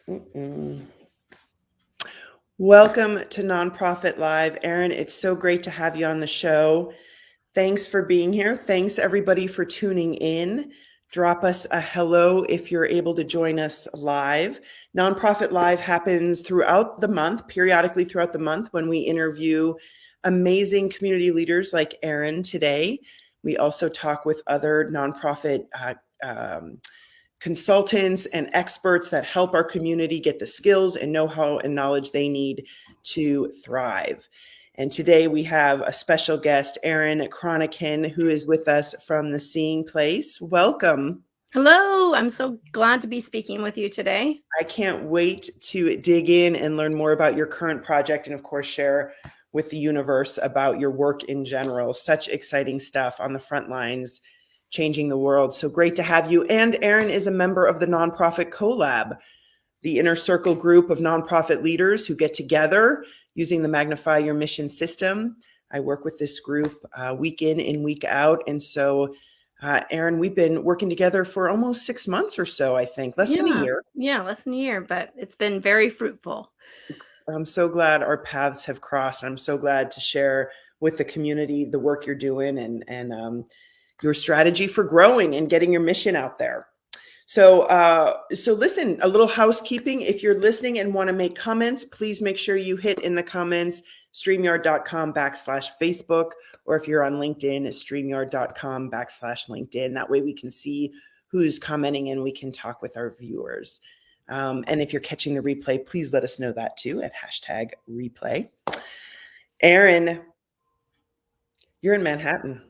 Mm-mm. Welcome to Nonprofit Live. Erin, it's so great to have you on the show. Thanks for being here. Thanks, everybody, for tuning in. Drop us a hello if you're able to join us live. Nonprofit Live happens throughout the month, periodically throughout the month, when we interview amazing community leaders like Erin today. We also talk with other nonprofit consultants and experts that help our community get the skills and know-how and knowledge they need to thrive. And today we have a special guest, Erin Cronican, who is with us from the Seeing Place. Welcome. Hello, I'm so glad to be speaking with you today. I can't wait to dig in and learn more about your current project and, of course, share with the universe about your work in general. Such exciting stuff on the front lines, changing the world. So great to have you. And Erin is a member of the nonprofit Collab, the inner circle group of nonprofit leaders who get together using the Magnify Your Mission system. I work with this group week in and week out. And so, Erin, we've been working together for almost 6 months or so, I think, less than a year. Yeah, less than a year, but it's been very fruitful. I'm so glad our paths have crossed. I'm so glad to share with the community the work you're doing and your strategy for growing and getting your mission out there. So listen, a little housekeeping. If you're listening and want to make comments, please make sure you hit in the comments streamyard.com/Facebook, or if you're on LinkedIn, streamyard.com/LinkedIn. That way we can see who's commenting and we can talk with our viewers. And if you're catching the replay, please let us know that too at #replay. Erin, you're in Manhattan.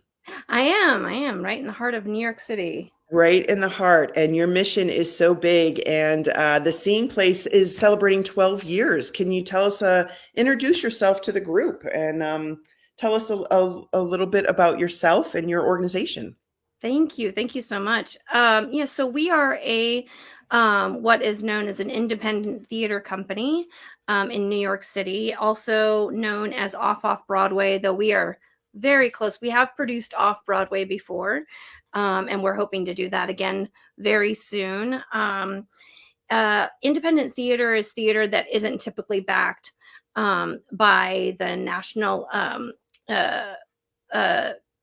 I am right in the heart of New York City. Right in the heart. And your mission is so big. And the Seeing Place is celebrating 12 years. Can you tell us, introduce yourself to the group and tell us a little bit about yourself and your organization? Thank you so much. So we are a what is known as an independent theater company in New York City, also known as Off Broadway, though we are very close. We have produced off Broadway before, and we're hoping to do that again very soon. Independent theater is theater that isn't typically backed by the national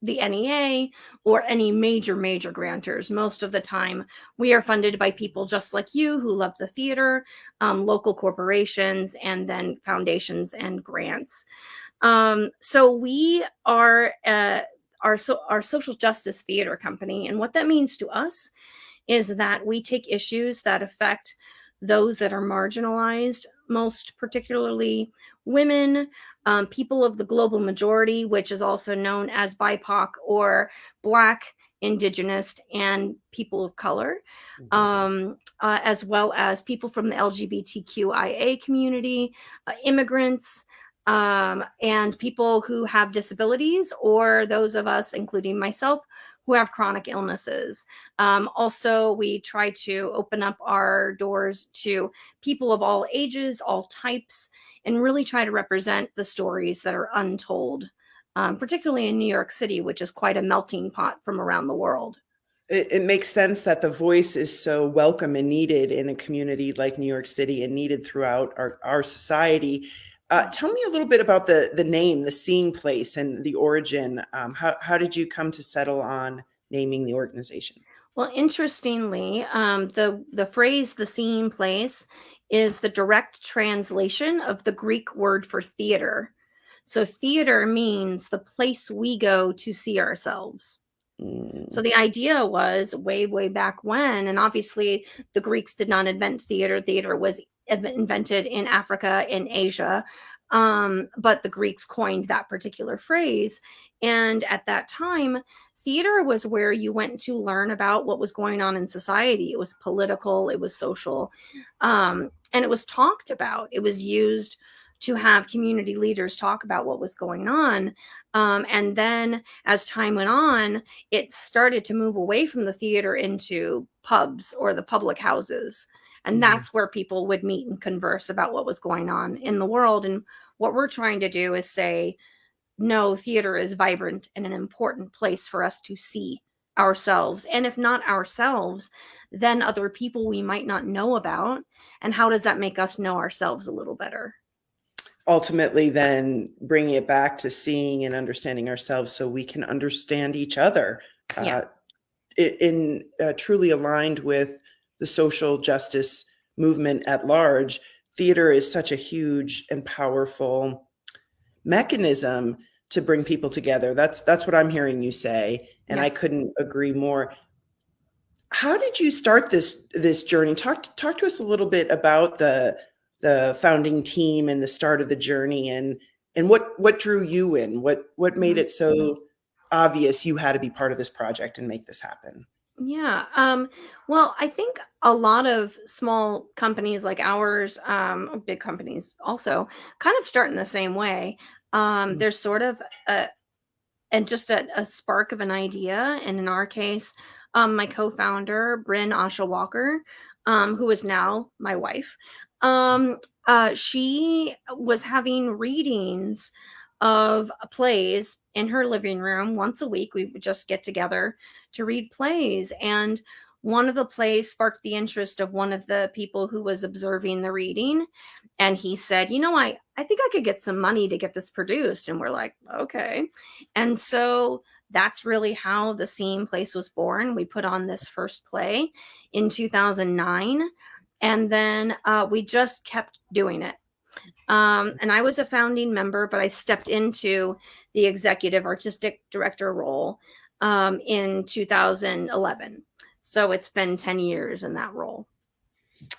the NEA or any major grantors. Most of the time, we are funded by people just like you who love the theater, local corporations, and then foundations and grants. So we are our social justice theater company, and what that means to us is that we take issues that affect those that are marginalized, most particularly women, people of the global majority, which is also known as BIPOC or Black, Indigenous, and people of color, as well as people from the LGBTQIA community, immigrants, and people who have disabilities, or those of us, including myself, who have chronic illnesses. Also, we try to open up our doors to people of all ages, all types, and really try to represent the stories that are untold, particularly in New York City, which is quite a melting pot from around the world. It makes sense that the voice is so welcome and needed in a community like New York City and needed throughout our society. Tell me a little bit about the name, the Seeing Place, and the origin. How did you come to settle on naming the organization? Well, interestingly, the phrase "the Seeing Place" is the direct translation of the Greek word for theater. So theater means the place we go to see ourselves. So the idea was way back when, and obviously the Greeks did not invent theater. Theater was invented in Africa and Asia, but the Greeks coined that particular phrase. And at that time, theater was where you went to learn about what was going on in society. It was political, it was social, and it was talked about. It was used to have community leaders talk about what was going on. And then as time went on, it started to move away from the theater into pubs or the public houses. And that's where people would meet and converse about what was going on in the world. And what we're trying to do is say, no, theater is vibrant and an important place for us to see ourselves. And if not ourselves, then other people we might not know about. and how does that make us know ourselves a little better? Ultimately, then bringing it back to seeing and understanding ourselves so we can understand each other, Yeah. truly aligned with the social justice movement at large. Theater is such a huge and powerful mechanism to bring people together. That's what I'm hearing you say, and I Yes. couldn't agree more. How did you start this journey? Talk to us a little bit about the founding team and the start of the journey, and what drew you in? What made Mhm. it so obvious you had to be part of this project and make this happen? Yeah. Well, I think a lot of small companies like ours, big companies also, kind of start in the same way. Mm. There's sort of and just a spark of an idea. And in our case, my co-founder, Bryn Asha Walker, who is now my wife, um, she was having readings of plays in her living room once a week. We would just get together to read plays. And one of the plays sparked the interest of one of the people who was observing the reading. And he said, I think I could get some money to get this produced. And we're like, okay. And so that's really how the Seam Place was born. We put on this first play in 2009, and then we just kept doing it. And I was a founding member, but I stepped into the executive artistic director role in 2011. So it's been 10 years in that role.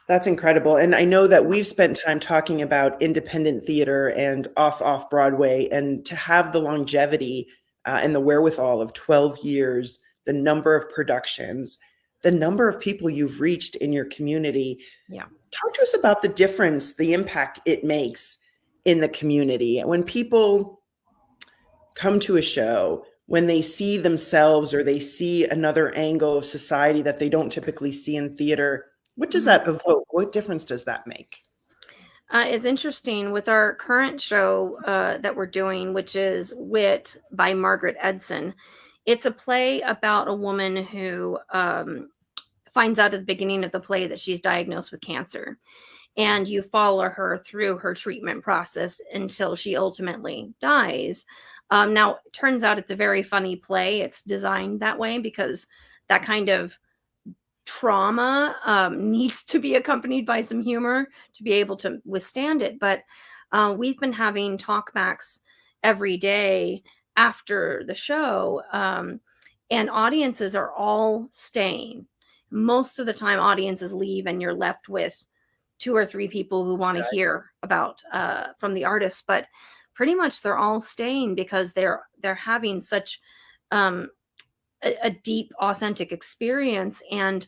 That's incredible. And I know that we've spent time talking about independent theater and off Broadway, and to have the longevity and the wherewithal of 12 years, the number of productions, the number of people you've reached in your community. Yeah. Talk to us about the difference, the impact it makes in the community. When people come to a show, when they see themselves or they see another angle of society that they don't typically see in theater, what does Mhm. that evoke? What difference does that make? It's interesting with our current show that we're doing, which is Wit by Margaret Edson. It's a play about a woman who finds out at the beginning of the play that she's diagnosed with cancer. And you follow her through her treatment process until she ultimately dies. Now, it turns out it's a very funny play. It's designed that way because that kind of trauma needs to be accompanied by some humor to be able to withstand it. But we've been having talkbacks every day after the show, and audiences are all staying. Most of the time, audiences leave, and you're left with two or three people who want to hear about from the artist. But pretty much, they're all staying because they're having such um, a deep, authentic experience. And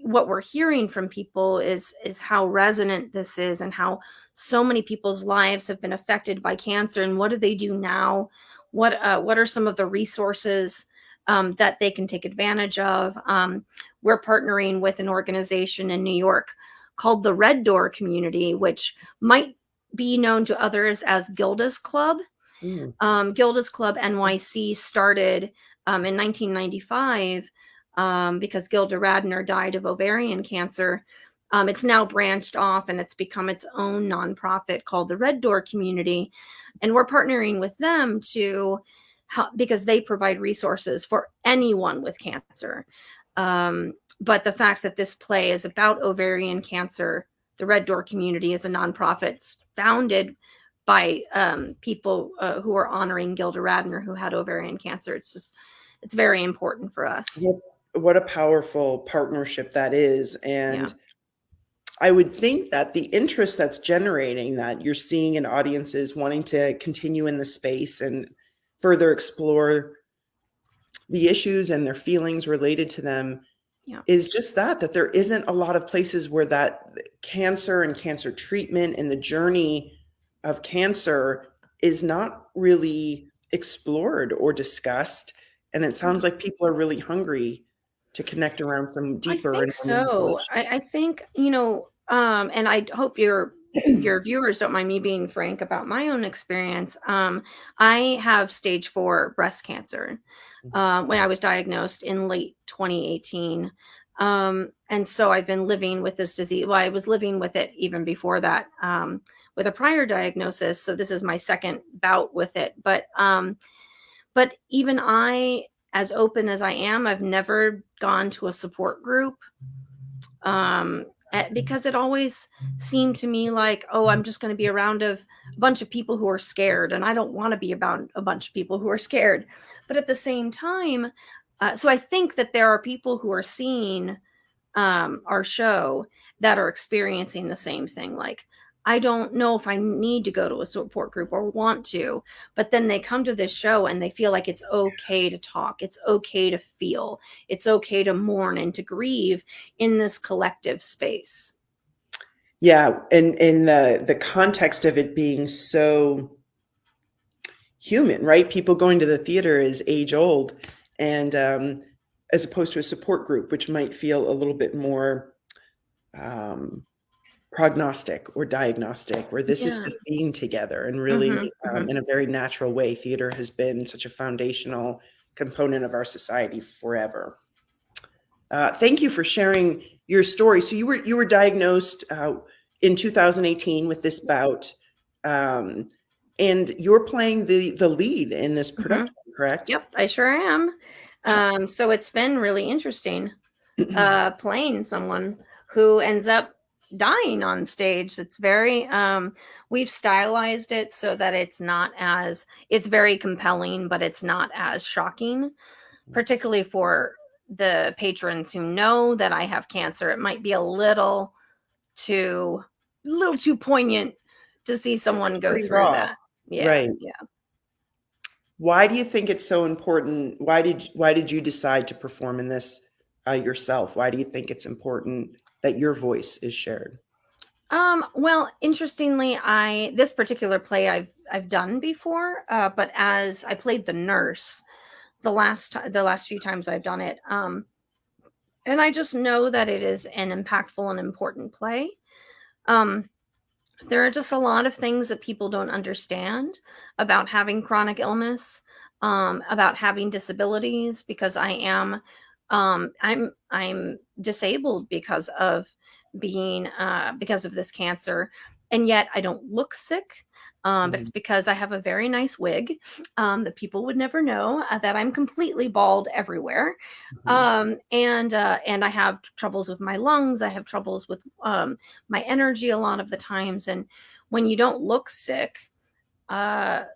what we're hearing from people is how resonant this is, and how so many people's lives have been affected by cancer, and what do they do now, what are some of the resources that they can take advantage of. We're partnering with an organization in New York called the Red Door Community, which might be known to others as Gilda's Club. Mm. Gilda's Club NYC started in 1995 because Gilda Radner died of ovarian cancer. It's now branched off and it's become its own nonprofit called the Red Door Community. And we're partnering with them to help because they provide resources for anyone with cancer. But the fact that this play is about ovarian cancer, the Red Door Community is a nonprofit founded by people who are honoring Gilda Radner, who had ovarian cancer. It's very important for us. What a powerful partnership that is. Yeah. And I would think that the interest that's generating that you're seeing in audiences wanting to continue in the space and further explore the issues and their feelings related to them Yeah. is just that there isn't a lot of places where that cancer and cancer treatment and the journey of cancer is not really explored or discussed. And it sounds like people are really hungry to connect around some I deeper think and more meaningful so. issues. I think, and I hope your viewers don't mind me being frank about my own experience. I have stage 4 breast cancer when I was diagnosed in late 2018. And so I've been living with this disease. Well, I was living with it even before that, with a prior diagnosis. So this is my second bout with it. But even I, as open as I am, I've never gone to a support group, because it always seemed to me like, oh, I'm just going to be around a bunch of people who are scared, and I don't want to be around a bunch of people who are scared. But at the same time, so I think that there are people who are seeing our show that are experiencing the same thing. Like, I don't know if I need to go to a support group or want to, but then they come to this show and they feel like it's okay to talk. It's okay to feel. It's okay to mourn and to grieve in this collective space. Yeah. And in the context of it being so human, right? People going to the theater is age old. And as opposed to a support group, which might feel a little bit more prognostic or diagnostic, where this is just being together and really in a very natural way. Theater has been such a foundational component of our society forever. Thank you for sharing your story. So you were diagnosed in 2018 with this bout, and you're playing the lead in this production, correct? Yep, I sure am. So it's been really interesting playing someone who ends up dying on stage. It's very we've stylized it so that it's very compelling, but it's not as shocking, particularly for the patrons who know that I have cancer. It might be a little too poignant to see someone go through raw. that. Yeah, Right. yeah. Why do you think it's so important? Why did you decide to perform in this yourself? Why do you think it's important that your voice is shared? Well, interestingly, this particular play I've done before, but as I played the nurse the last few times I've done it, and I just know that it is an impactful and important play. There are just a lot of things that people don't understand about having chronic illness, about having disabilities, because I'm disabled because of this cancer, and yet I don't look sick. It's because I have a very nice wig that people would never know that I'm completely bald everywhere. And I have troubles with my lungs. I have troubles with my energy a lot of the times. And when you don't look sick, the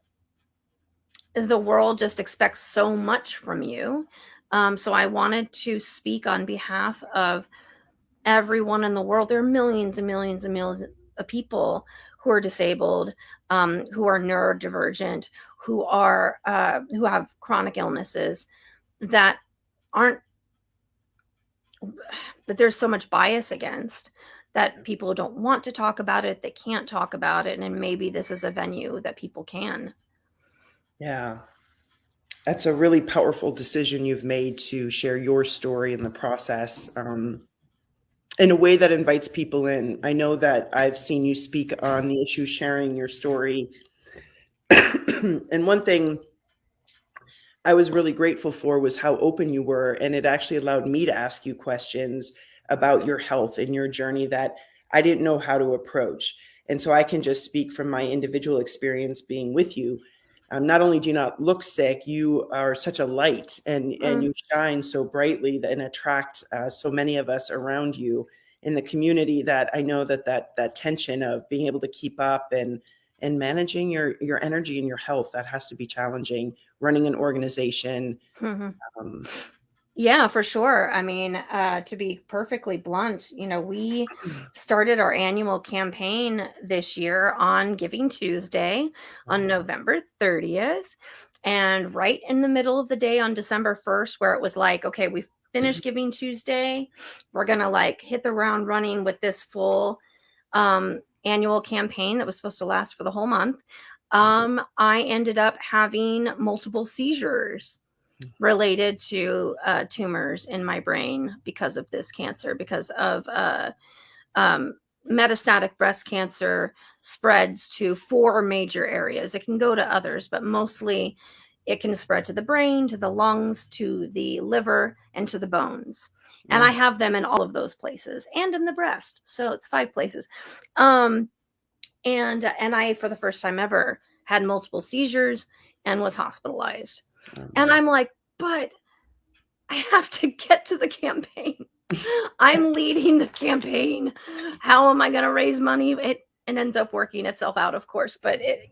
world just expects so much from you. So I wanted to speak on behalf of everyone in the world. There are millions and millions and millions of people who are disabled, who are neurodivergent, who have chronic illnesses that there's so much bias against, that people don't want to talk about it, they can't talk about it, and maybe this is a venue that people can. Yeah. That's a really powerful decision you've made to share your story in the process, in a way that invites people in. I know that I've seen you speak on the issue, sharing your story. And one thing I was really grateful for was how open you were. And it actually allowed me to ask you questions about your health and your journey that I didn't know how to approach. And so I can just speak from my individual experience being with you. Not only do you not look sick, you are such a light, and you shine so brightly and attract so many of us around you in the community, that I know that tension of being able to keep up and managing your energy and your health, that has to be challenging, running an organization. Yeah, for sure. I mean, to be perfectly blunt, we started our annual campaign this year on Giving Tuesday on November 30th. And right in the middle of the day on December 1st, where it was like, okay, we finished Giving Tuesday, we're going to hit the ground running with this full annual campaign that was supposed to last for the whole month. I ended up having multiple seizures related to tumors in my brain because of this cancer, because of metastatic breast cancer spreads to 4 major areas. It can go to others, but mostly it can spread to the brain, to the lungs, to the liver, and to the bones. And Yeah. I have them in all of those places and in the breast. So it's 5 places. And I, for the first time ever, had multiple seizures and was hospitalized. And I'm like, but I have to get to the campaign. I'm leading the campaign. How am I going to raise money? It ends up working itself out, of course, but it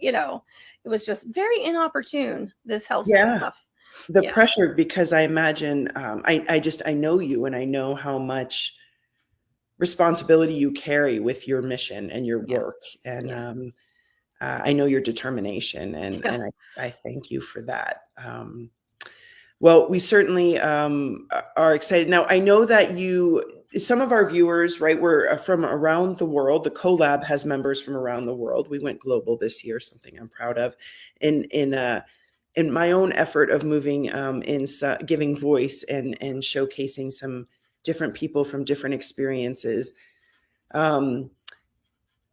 was just very inopportune, this health Yeah. stuff. The Yeah. pressure, because I imagine, I know you, and I know how much responsibility you carry with your mission and your Yeah. work. And Yeah. I know your determination, and Yeah. I thank you for that. Well, we certainly are excited. Now, I know that some of our viewers, right, were from around the world. The collab has members from around the world. We went global this year, something I'm proud of. In my own effort of moving giving voice and showcasing some different people from different experiences.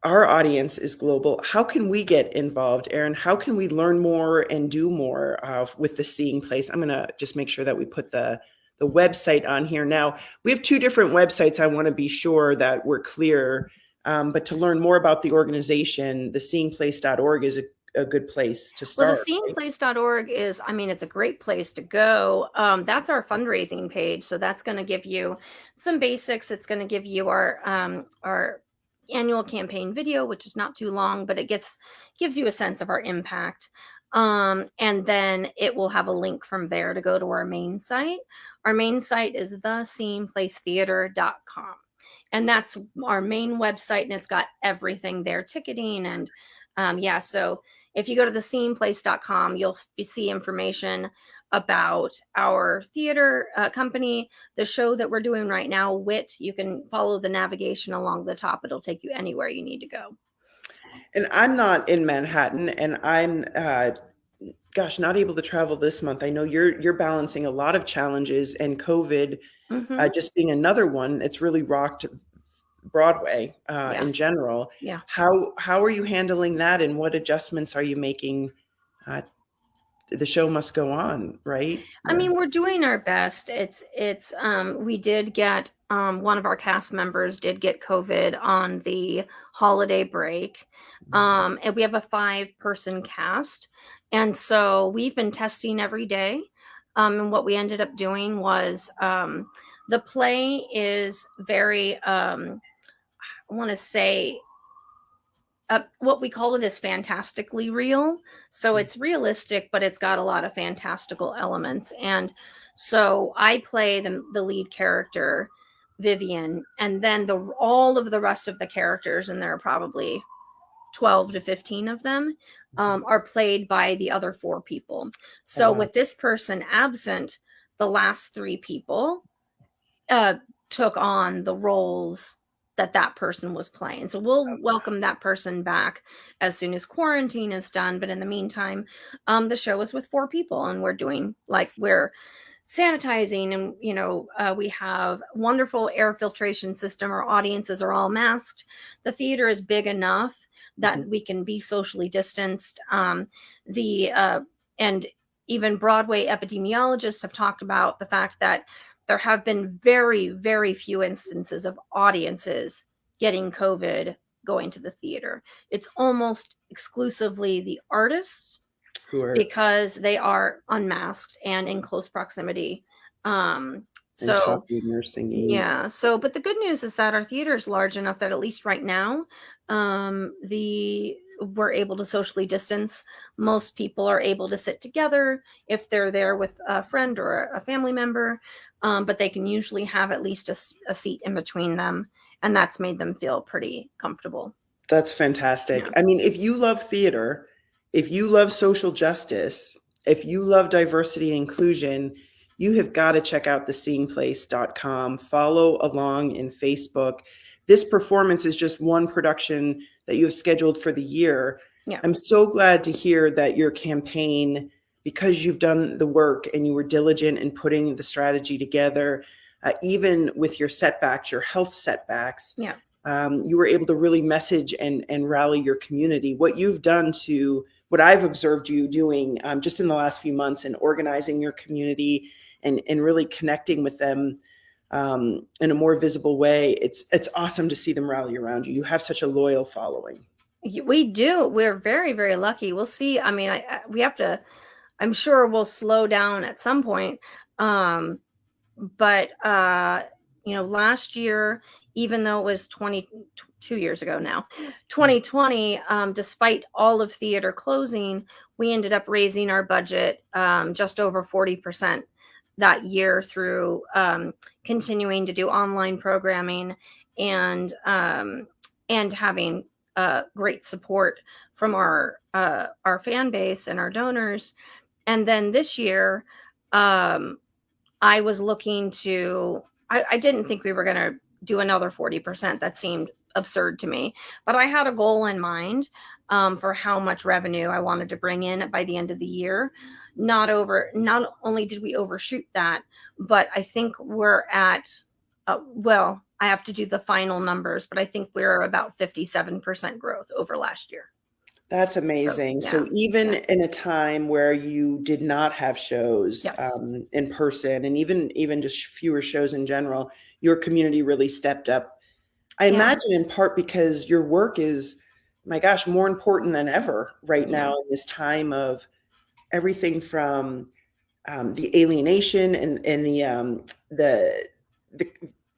Our audience is global. How can we get involved, Erin? How can we learn more and do more with the Seeing Place? I'm going to just make sure that we put the website on here. Now, we have 2 different websites. I want to be sure that we're clear. But to learn more about the organization, the seeingplace.org is a good place to Well, the start. Right? seeingplace.org is, it's a great place to go. That's our fundraising page. So that's going to give you some basics. It's going to give you our annual campaign video, which is not too long, but it gives you a sense of our impact. And then it will have a link from there to go to our main site. Our main site is theseeingplacetheater.com. And that's our main website, and it's got everything there, ticketing and so if you go to theseeingplace.com, you'll see information about our theater company, the show that we're doing right now, WIT. You can follow the navigation along the top. It'll take you anywhere you need to go. And I'm not in Manhattan, and I'm not able to travel this month. I know you're balancing a lot of challenges, and COVID just being another one. It's really rocked Broadway in general. Yeah. How are you handling that, and what adjustments are you making? The show must go on, right? We're doing our best. We did get one of our cast members did get COVID on the holiday break. And we have a 5-person cast. And so we've been testing every day. And what we ended up doing was the play is very I want to say what we call it is fantastically real. So it's realistic, but it's got a lot of fantastical elements. And so I play the lead character, Vivian, and then all of the rest of the characters, and there are probably 12 to 15 of them, are played by the other 4 people. So with this person absent, the last 3 people took on the roles that person was playing. So we'll welcome that person back as soon as quarantine is done. But in the meantime, the show is with 4 people, and we're sanitizing, and we have wonderful air filtration system. Our audiences are all masked. The theater is big enough that we can be socially distanced. And even Broadway epidemiologists have talked about the fact that there have been very, very few instances of audiences getting COVID going to the theater. It's almost exclusively the artists because they are unmasked and in close proximity. Talking or singing. Yeah. But the good news is that our theater is large enough that at least right now, we're able to socially distance. Most people are able to sit together if they're there with a friend or a family member, but they can usually have at least a seat in between them, and that's made them feel pretty comfortable. That's fantastic. Yeah. If you love theater, if you love social justice, if you love diversity and inclusion, you have got to check out theseeingplace.com. Follow along in Facebook. This performance is just one production that you have scheduled for the year. Yeah. I'm so glad to hear that your campaign, because you've done the work and you were diligent in putting the strategy together, even with your setbacks, your health setbacks, you were able to really message and rally your community. What you've done what I've observed you doing just in the last few months, and organizing your community and really connecting with them in a more visible way, it's awesome to see them rally around you. You have such a loyal following. We do. We're very, very lucky. We'll see. I mean, we have to, I'm sure we'll slow down at some point. But last year, even though it was 22 years ago now, 2020, despite all of theater closing, we ended up raising our budget just over 40% that year through continuing to do online programming and having great support from our fan base and our donors. And then this year, I was looking to, I didn't think we were going to do another 40%. That seemed absurd to me, but I had a goal in mind for how much revenue I wanted to bring in by the end of the year. Not only did we overshoot that, but I think we're at, I have to do the final numbers, but I think we're about 57% growth over last year. That's amazing. So even in a time where you did not have shows Yes. In person, and even just fewer shows in general, your community really stepped up. I imagine in part because your work is, my gosh, more important than ever right now in this time of everything from the alienation and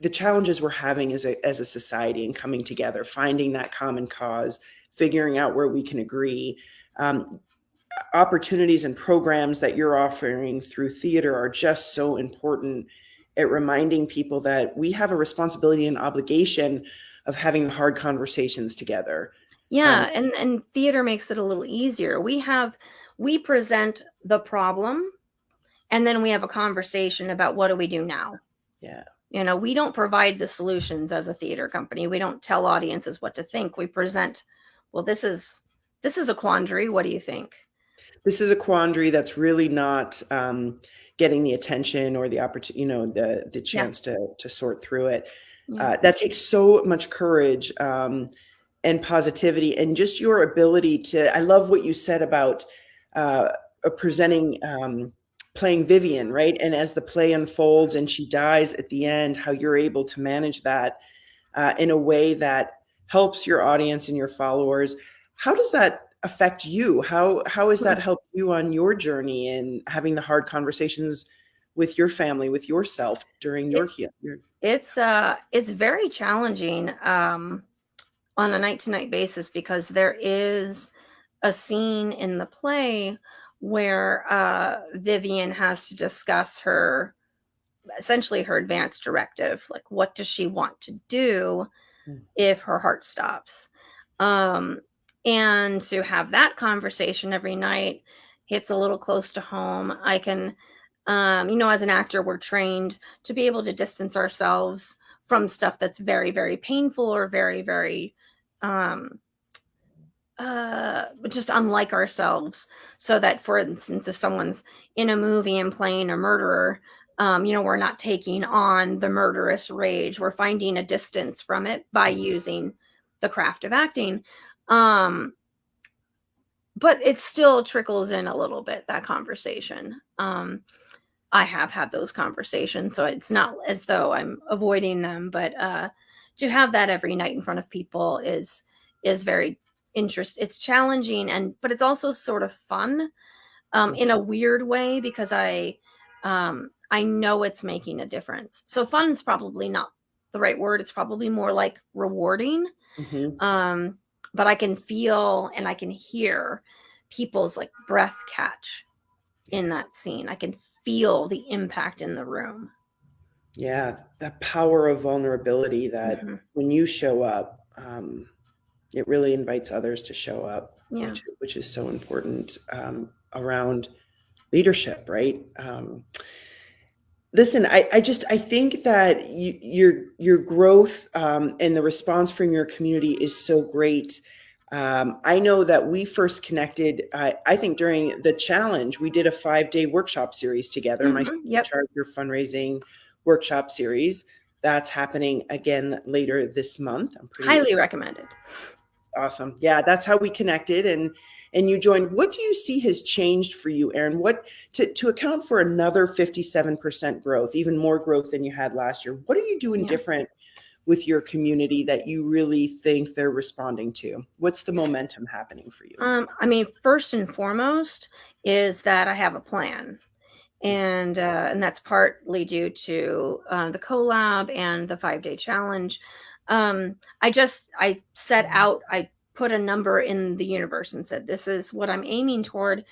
the challenges we're having as a society and coming together, finding that common cause, figuring out where we can agree. Opportunities and programs that you're offering through theater are just so important at reminding people that we have a responsibility and obligation of having hard conversations together. Yeah, and theater makes it a little easier. We present the problem, and then we have a conversation about what do we do now. Yeah. We don't provide the solutions as a theater company. We don't tell audiences what to think. We present, well, this is a quandary. What do you think? This is a quandary that's really not getting the attention or the opportunity, the chance to sort through it. That takes so much courage and positivity, and just your ability to, I love what you said about presenting, playing Vivian, right? And as the play unfolds and she dies at the end, how you're able to manage that in a way that helps your audience and your followers. How does that affect you? How has that helped you on your journey in having the hard conversations with your family, with yourself during your healing? It's very challenging on a night-to-night basis, because there is a scene in the play where Vivian has to discuss essentially her advance directive. Like, what does she want to do if her heart stops? And to have that conversation every night hits a little close to home. I can, as an actor, we're trained to be able to distance ourselves from stuff that's very, very painful or very, very just unlike ourselves, so that, for instance, if someone's in a movie and playing a murderer, we're not taking on the murderous rage. We're finding a distance from it by using the craft of acting. But it still trickles in a little bit, that conversation. I have had those conversations, so it's not as though I'm avoiding them, but to have that every night in front of people is very interesting. It's challenging, but it's also sort of fun in a weird way, because I know it's making a difference. So fun is probably not the right word. It's probably more like rewarding. Mm-hmm. But I can feel and I can hear people's like breath catch in that scene. I can feel the impact in the room. Yeah, the power of vulnerability that when you show up, it really invites others to show up, which is so important around leadership, right? Listen, I think that your growth and the response from your community is so great. I know that we first connected, I think during the challenge. We did a 5-day workshop series together, my Charge Your Fundraising workshop series. That's happening again later this month. I'm pretty highly recommended. Awesome. Yeah, that's how we connected, and you joined. What do you see has changed for you, Erin? What to account for another 57% growth, even more growth than you had last year? What are you doing Yeah. different with your community that you really think they're responding to? What's the momentum happening for you? I mean, first and foremost is that I have a plan. And that's partly due to the collab and the 5-day challenge. I set out, I put a number in the universe and said, this is what I'm aiming toward.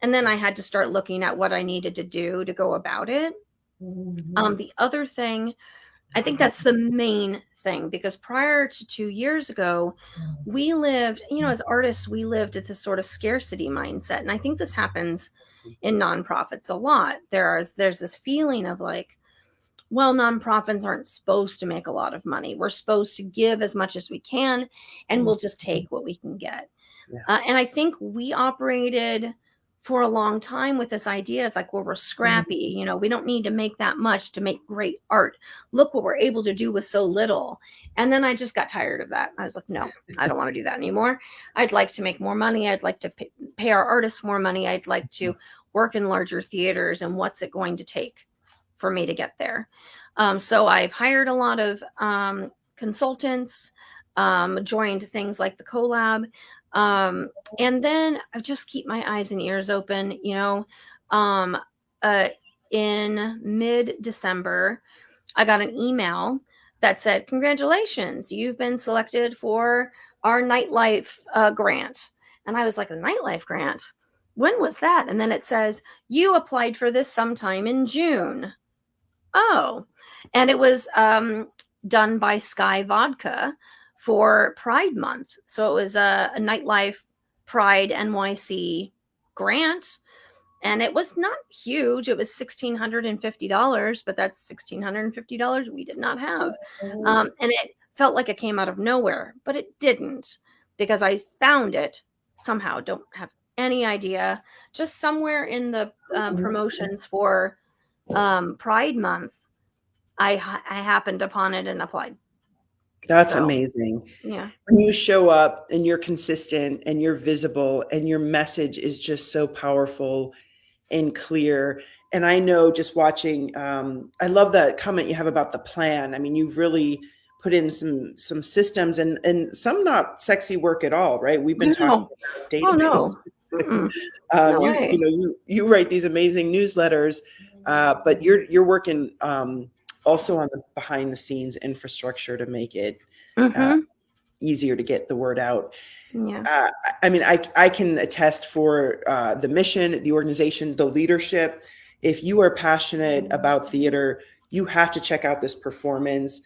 And then I had to start looking at what I needed to do to go about it. The other thing, I think that's the main thing, because prior to 2 years ago, we lived, as artists, we lived at this sort of scarcity mindset. And I think this happens in nonprofits a lot. There's this feeling of like, well, nonprofits aren't supposed to make a lot of money. We're supposed to give as much as we can, and we'll just take what we can get. Yeah. And I think we operated for a long time with this idea of like, well, we're scrappy, we don't need to make that much to make great art. Look what we're able to do with so little. And then I just got tired of that. I was like, no, I don't want to do that anymore. I'd like to make more money. I'd like to pay our artists more money. I'd like to work in larger theaters. And what's it going to take for me to get there? So I've hired a lot of consultants, joined things like the collab. And then I just keep my eyes and ears open, in mid-December, I got an email that said, congratulations, you've been selected for our nightlife grant. And I was like, a nightlife grant? When was that? And then it says, you applied for this sometime in June. Oh, and it was done by Sky Vodka for Pride Month. So it was a nightlife Pride NYC grant. And it was not huge. It was $1,650, but that's $1,650 we did not have. And it felt like it came out of nowhere, but it didn't, because I found it somehow. Don't have any idea. Just somewhere in the promotions for Pride Month, I happened upon it and applied. That's amazing. Yeah. When you show up and you're consistent and you're visible and your message is just so powerful and clear. And I know, just watching, I love that comment you have about the plan. I mean, you've really put in some systems and some not sexy work at all, right? We've been talking about database. Oh, no. No way. You write these amazing newsletters, but you're working also on the behind the scenes infrastructure to make it easier to get the word out. Yeah. I mean, I can attest for the mission, the organization, the leadership. If you are passionate about theater, you have to check out this performance.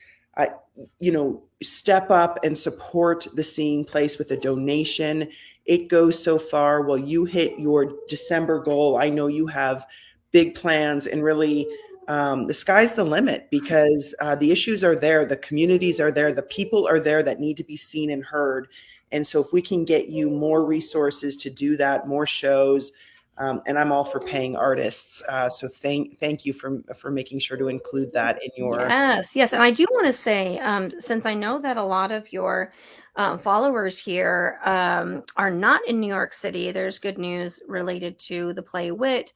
Step up and support the Seeing Place with a donation. It goes so far. Well, you hit your December goal. I know you have big plans, and really the sky's the limit, because the issues are there, the communities are there, the people are there that need to be seen and heard. And so if we can get you more resources to do that, more shows, and I'm all for paying artists. So thank you for making sure to include that in your. Yes. And I do want to say, since I know that a lot of your followers here are not in New York City, there's good news related to the play Wit.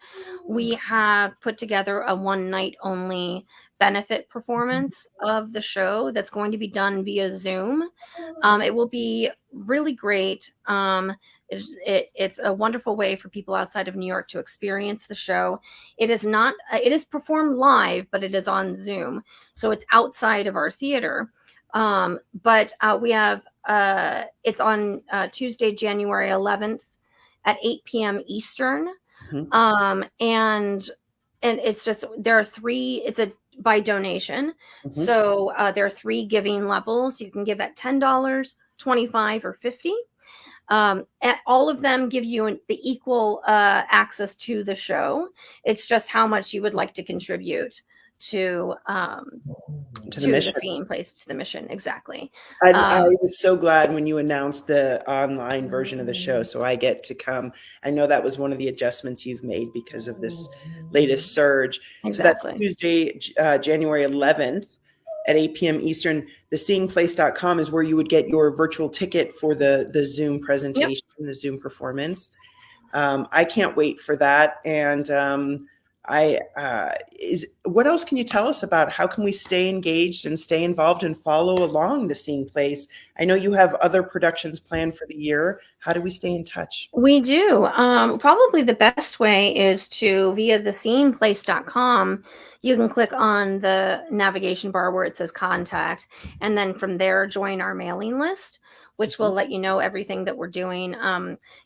We have put together a one night only benefit performance of the show that's going to be done via Zoom. It will be really great. It's a wonderful way for people outside of New York to experience the show. It is performed live, but it is on Zoom. So it's outside of our theater. But we have, it's on Tuesday, January 11th at 8 p.m. Eastern. And it's just, there are three, it's by donation. So there are three giving levels. You can give at $10, $25, or $50. And all of them give you the equal access to the show. It's just how much you would like to contribute to the Seeing Place, to the mission. Exactly. I was so glad when you announced the online version of the show, so I get to come. I know that was one of the adjustments you've made because of this latest surge. Exactly. So that's Tuesday, January 11th. at 8 p.m. Eastern. Theseeingplace.com is where you would get your virtual ticket for the Zoom presentation, the Zoom performance. I can't wait for that. And what else can you tell us about how can we stay engaged and stay involved and follow along the Seeing Place? I know you have other productions planned for the year. How do we stay in touch? We do. Probably the best way is to via theseeingplace.com. You can click on the navigation bar where it says contact, and then from there join our mailing list, which will let you know everything that we're doing.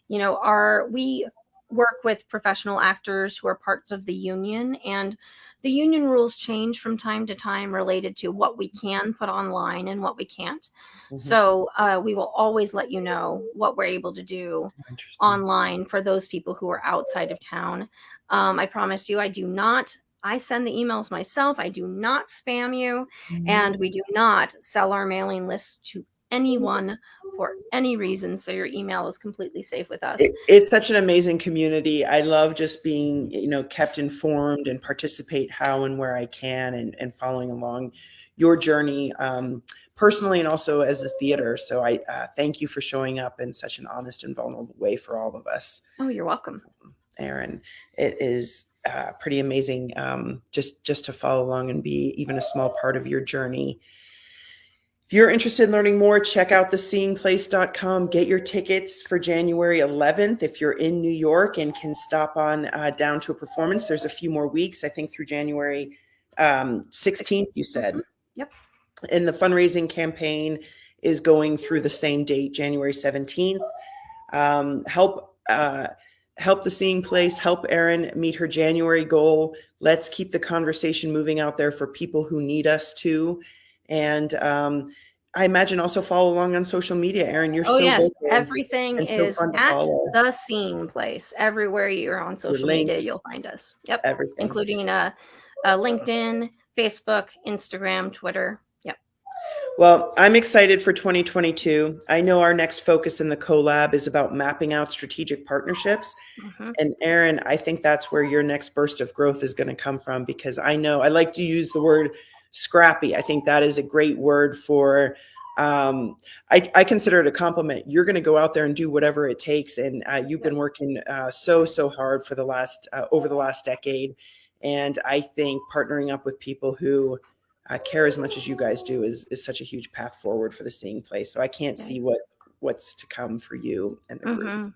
We work with professional actors who are parts of the union, and the union rules change from time to time related to what we can put online and what we can't. So we will always let you know what we're able to do online for those people who are outside of town. I promise you, I send the emails myself. I do not spam you, and we do not sell our mailing list to anyone for any reason. So your email is completely safe with us. It's such an amazing community. I love just being, kept informed and participate how and where I can, and following along your journey personally and also as a theater. So I thank you for showing up in such an honest and vulnerable way for all of us. Oh, you're welcome, Erin. It is pretty amazing just to follow along and be even a small part of your journey. If you're interested in learning more, check out theseeingplace.com. Get your tickets for January 11th. If you're in New York and can stop on down to a performance, there's a few more weeks, I think through January 16th, you said. Yep. And the fundraising campaign is going through the same date, January 17th. Help the Seeing Place, help Erin meet her January goal. Let's keep the conversation moving out there for people who need us to. And I imagine also follow along on social media, Erin. You're yes, everything is so at the Seeing Place. Everywhere you're on social media, you'll find us. Yep, everything, including LinkedIn, Facebook, Instagram, Twitter. Yep. Well, I'm excited for 2022. I know our next focus in the collab is about mapping out strategic partnerships. And Erin, I think that's where your next burst of growth is going to come from, because I know I like to use the word scrappy. I think that is a great word for, I consider it a compliment. You're going to go out there and do whatever it takes. And you've been working so hard for over the last decade. And I think partnering up with people who care as much as you guys do is such a huge path forward for the Seeing Place. So I can't see what's to come for you and the group.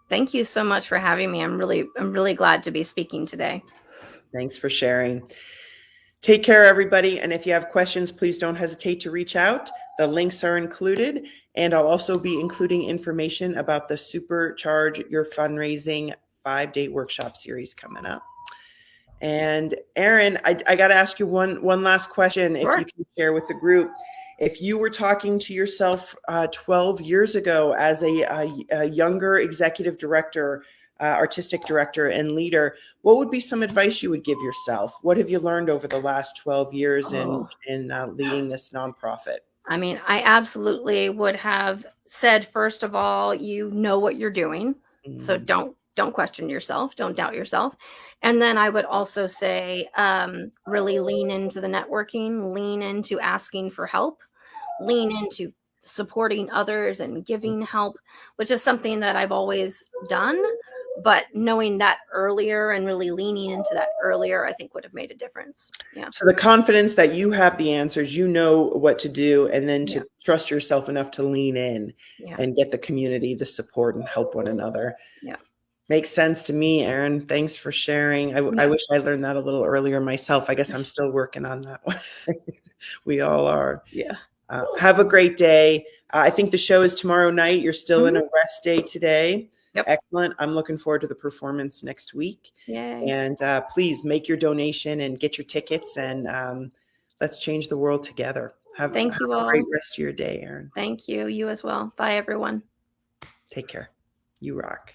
Thank you so much for having me. I'm really glad to be speaking today. Thanks for sharing. Take care, everybody. And if you have questions, please don't hesitate to reach out. The links are included. And I'll also be including information about the Supercharge Your Fundraising 5-day workshop series coming up. And Erin, I got to ask you one last question. Sure. If you can share with the group, if you were talking to yourself 12 years ago as a younger executive director, artistic director and leader, what would be some advice you would give yourself? What have you learned over the last 12 years in leading this nonprofit? I mean, I absolutely would have said, first of all, you know what you're doing. So don't question yourself. Don't doubt yourself. And then I would also say, really lean into the networking, lean into asking for help, lean into supporting others and giving help, which is something that I've always done. But knowing that earlier and really leaning into that earlier, I think would have made a difference. Yeah. So the confidence that you have the answers, you know what to do, and then to trust yourself enough to lean in and get the community, the support, and help one another. Yeah. Makes sense to me, Erin. Thanks for sharing. I wish I learned that a little earlier myself. I guess I'm still working on that one. We all are. Yeah. Have a great day. I think the show is tomorrow night. You're still in a rest day today. Yep. Excellent. I'm looking forward to the performance next week. Yay. And please make your donation and get your tickets, and let's change the world together. Have a great rest of your day, Erin. Thank you. You as well. Bye, everyone. Take care. You rock.